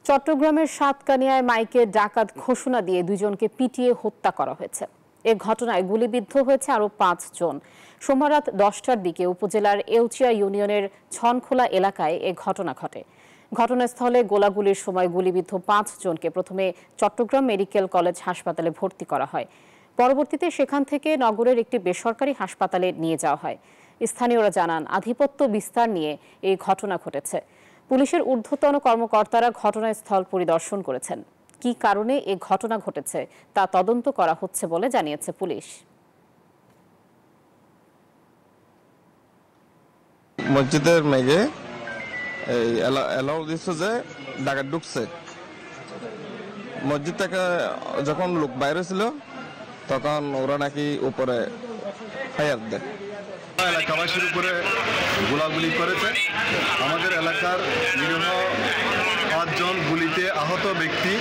চট্টগ্রামের সাতকানিয়ায় মাইকে ডাকাত ঘোষণা দিয়ে দুজনকে পিটিয়ে হত্যা করা হয়েছে। এ ঘটনায় গুলিবিদ্ধ হয়েছে আরও 5 জন। সোমবার রাত 10টার দিকে উপজেলার এউচিয়া ইউনিয়নের ছনখোলা এলাকায় এ ঘটনা ঘটে। ঘটনাস্থলে গোলাগুলির সময় গুলিবিদ্ধ 5 জনকে প্রথমে চট্টগ্রাম মেডিকেল কলেজ হাসপাতালে ভর্তি করা হয়। পরবর্তীতে সেখান থেকে নগরের একটি বেসরকারি হাসপাতালে নিয়ে যাওয়া হয়। স্থানীয়রা জানান, আধিপত্য বিস্তার নিয়ে এই ঘটনা ঘটেছে। পুলিশের ঊর্ধ্বতন কর্মকর্তারা ঘটনাস্থল পরিদর্শন করেছেন। কী কারণে এ ঘটনা ঘটেছে তা তদন্ত করা হচ্ছে বলে জানিয়েছে পুলিশ। মসজিদের মেঘে এলাও দিচ্ছে যে ডাকাত ঢুকছে। মসজিদ থেকে যখন লোক বাইরে ছিল তখন ওরা নাকি উপরে ফায়ার দেয়। এলাকাবাসীর উপরে গোলাগুলি করেছে। আমাদের এলাকার নিরীহ 5 জন গুলিতে আহত ব্যক্তি।